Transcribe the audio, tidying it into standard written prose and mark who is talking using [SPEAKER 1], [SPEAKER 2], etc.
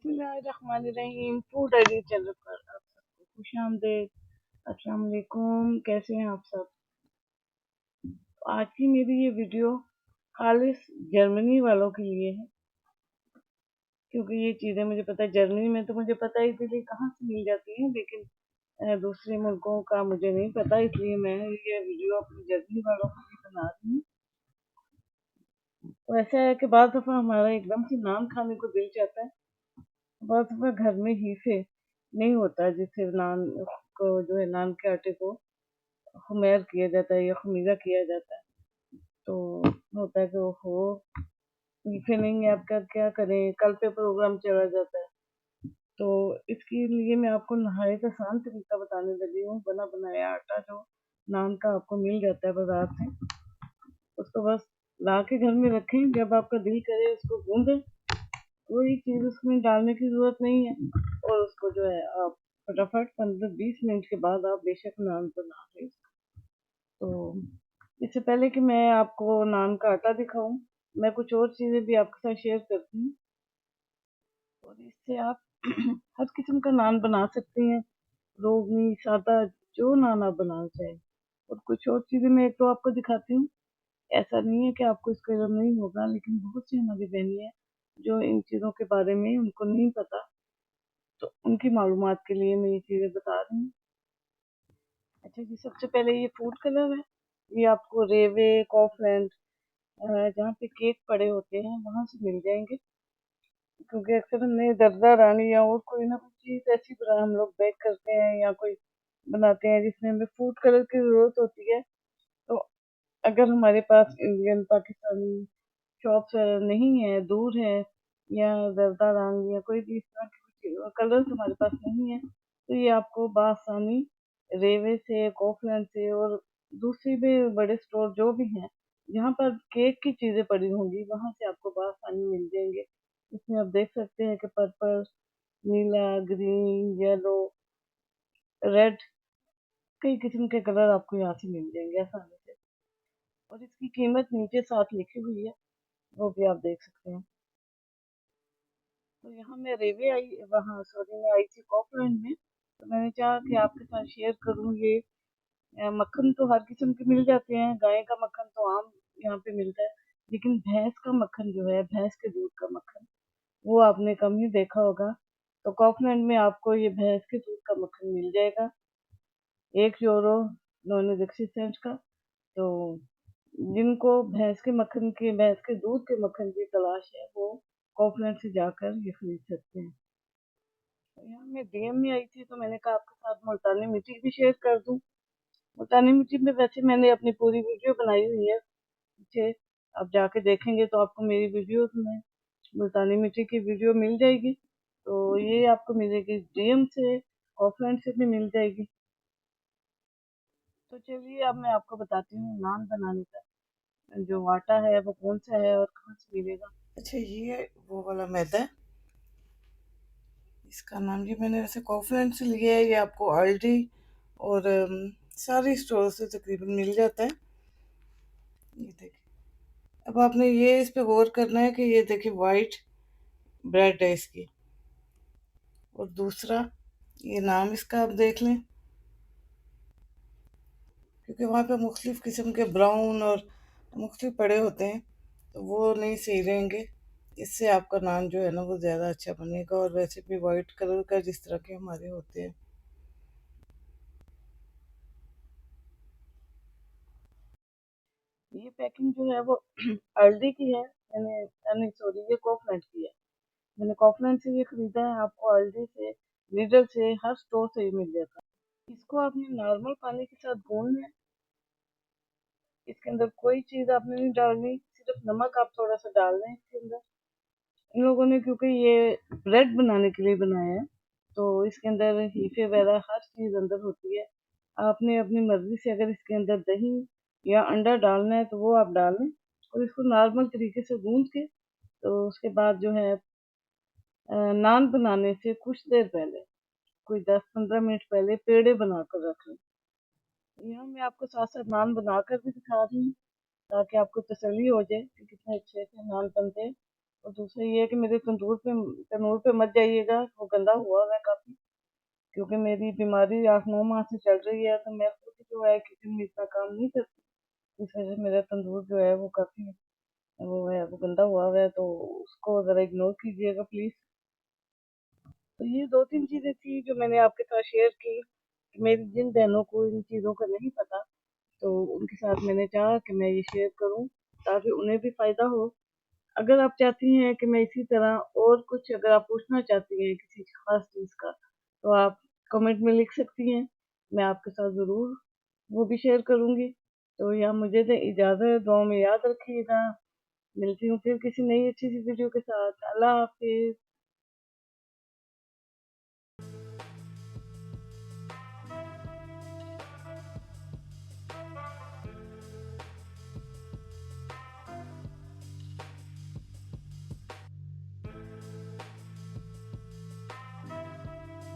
[SPEAKER 1] बिस्मिल्लाहिर्रहमानिर्रहीम। Food idea channel पर आप सबको खुश आमदेद। अस्सलाम वालेकुम, कैसे हैं आप सब। आज की मेरी ये वीडियो खालिस जर्मनी वालों के लिए है, क्योंकि ये चीज़ें मुझे पता है जर्मनी में तो मुझे पता है इसीलिए कहाँ से मिल जाती हैं, लेकिन दूसरे मुल्कों का मुझे नहीं पता, इसलिए मैं ये वीडियो अपनी जर्मनी वालों के लिए बना रही हूँ। तो ऐसा है कि बाद दफ़ा हमारा एकदम से नान खाने को दिल चाहता है, बाद दफ़ा घर में हीफे नहीं होता जिससे नान को जो है नान के आटे को खुमेर किया जाता है या खमीरा किया जाता है। तो होता है कि ओहो हीफे नहीं है, आपका क्या करें, कल पे प्रोग्राम चला जाता है। तो इसके लिए मैं आपको नहायत आसान तरीका बताने लगी हूँ। बना बनाया आटा जो नान का आपको मिल जाता है बाजार से, उसको बस ला के घर में रखें। जब आपका दिल करे उसको गूंदें, कोई चीज़ उसमें डालने की ज़रूरत नहीं है, और उसको जो है आप फटाफट 15-20 मिनट के बाद आप बेशक नान बना लें। तो इससे पहले कि मैं आपको नान का आटा दिखाऊं, मैं कुछ और चीज़ें भी आपके साथ शेयर करती हूँ, और इससे आप हर किस्म का नान बना सकते हैं, रोगनी, सादा, जो नान आप बनाना चाहें। और कुछ और चीज़ें मैं एक तो आपको दिखाती हूँ। ऐसा नहीं है कि आपको इसका इल्म नहीं होगा, लेकिन बहुत सी हमारी बहनें हैं जो इन चीज़ों के बारे में उनको नहीं पता, तो उनकी मालूमात के लिए मैं ये चीज़ें बता रही हूँ। अच्छा जी, सबसे पहले ये फूड कलर है, ये आपको रेवे, कॉफलैंड, जहाँ पे केक पड़े होते हैं वहाँ से मिल जाएंगे, क्योंकि अक्सर हमने दरदरा रानी या और कोई ना कोई चीज़ ऐसी तरह हम लोग बेक करते हैं या कोई बनाते हैं जिसमें हमें फूड कलर की ज़रूरत होती है। तो अगर हमारे पास इंडियन पाकिस्तानी शॉप्स नहीं है, दूर है, या जर्दा रंग या कोई भी इस तरह के कलर्स हमारे पास नहीं है, तो ये आपको बआसानी रेवे से, कॉफलैंड से और दूसरी भी बड़े स्टोर जो भी हैं जहाँ पर केक की चीज़ें पड़ी होंगी वहाँ से आपको बआसानी मिल जाएंगे। इसमें आप देख सकते हैं कि पर्पल, नीला, ग्रीन, येलो, रेड, कई किस्म के कलर आपको यहाँ से मिल जाएंगे आसानी से, और इसकी कीमत नीचे साथ लिखी हुई है, वो भी आप देख सकते हैं। तो यहाँ मैं रेवे आई, वहाँ सॉरी मैं आई थी कॉकलैंड में, तो मैंने चाहा कि आपके साथ शेयर करूँ ये। मक्खन तो हर किस्म के मिल जाते हैं, गाय का मक्खन तो आम यहाँ पे मिलता है, लेकिन भैंस का मक्खन जो है, भैंस के दूध का मक्खन, वो आपने कम ही देखा होगा। तो कॉकलैंड में आपको ये भैंस के दूध का मक्खन मिल जाएगा, 1 यूरो नॉन एक्सिस्टेंट का। तो जिनको भैंस के दूध के मक्खन की तलाश है, वो कॉकलैंड से जाकर ये खरीद सकते हैं। यहाँ मैं डीएम में आई थी, तो मैंने कहा आपके साथ मुल्तानी मिट्टी भी शेयर कर दूं। मुल्तानी मिट्टी में वैसे मैंने अपनी पूरी वीडियो बनाई हुई है पीछे, आप जाके देखेंगे तो आपको मेरी वीडियो में मुल्तानी मिट्टी की वीडियो मिल जाएगी। तो ये आपको मिलेगी डीएम से, ऑफलाइन से भी मिल जाएगी। तो चलिए अब मैं आपको बताती हूँ नान बनाने का जो आटा है वो कौन सा है और कहाँ से मिलेगा। अच्छा, ये वो वाला मैदा है, इसका नाम ये मैंने वैसे कॉफलैंड से लिया है, ये आपको अल्डी और सारी स्टोर से तकरीबन मिल जाता है। ये देखिए, अब आपने ये इस पे गौर करना है कि ये देखिए वाइट ब्रेड है इसकी, और दूसरा ये नाम इसका आप देख लें, क्योंकि वहाँ पे मुख्तलिफ किस्म के ब्राउन और मुख्तलिफ पड़े होते हैं, तो वो नहीं सही रहेंगे। इससे आपका नान जो है ना वो ज़्यादा अच्छा बनेगा, और वैसे भी वाइट कलर का जिस तरह के हमारे होते हैं। ये पैकिंग जो है वो हल्दी की है, नहीं सॉरी, ये कॉफलैंड की है। मैंने कॉफलैंड से ये खरीदा है, आपको हल्दी से, लीडर से, हर स्टोर से ये मिल जाता है। इसको आपने नॉर्मल पानी के साथ गूंदना है, इसके अंदर कोई चीज़ आपने नहीं डालनी, सिर्फ नमक आप थोड़ा सा डाल दें इसके अंदर। इन लोगों ने क्योंकि ये ब्रेड बनाने के लिए बनाया है, तो इसके अंदर हीफे वगैरह हर चीज़ अंदर होती है। आपने अपनी मर्जी से अगर इसके अंदर दही या अंडा डालना है तो वो आप डाल लें, और इसको नॉर्मल तरीके से गूंद के, तो उसके बाद जो है नान बनाने से कुछ देर पहले, कोई 10-15 मिनट पहले पेड़े बनाकर रख लें। यहाँ मैं आपको साथ साथ नान बनाकर भी दिखा रही हूँ, ताकि आपको तसल्ली हो जाए कि कितने अच्छे से नान बनते हैं। और दूसरा ये है कि मेरे तंदूर पे मत जाइएगा, वो गंदा हुआ है काफ़ी, क्योंकि मेरी बीमारी 8-9 माह से चल रही है, तो मैं खुद जो है किचन में इतना काम नहीं करती। इस वजह से मेरा तंदूर जो है वो काफ़ी वो गंदा हुआ है, तो उसको ज़रा इग्नोर कीजिएगा प्लीज़। तो ये 2-3 चीज़ें थी जो मैंने आपके साथ शेयर की, कि मेरी जिन बहनों को इन चीज़ों का नहीं पता, तो उनके साथ मैंने चाहा कि मैं ये शेयर करूँ, ताकि उन्हें भी फ़ायदा हो। अगर आप चाहती हैं कि मैं इसी तरह और कुछ अगर आप पूछना चाहती हैं किसी ख़ास चीज़ का, तो आप कमेंट में लिख सकती हैं। मैं आपके साथ ज़रूर वो भी शेयर करूँगी। तो यहाँ मुझे दें इजाज़त, दुआओं में याद रखिएगा। मिलती हूँ फिर किसी नई अच्छी सी वीडियो के साथ। अल्लाह हाफ़िज़।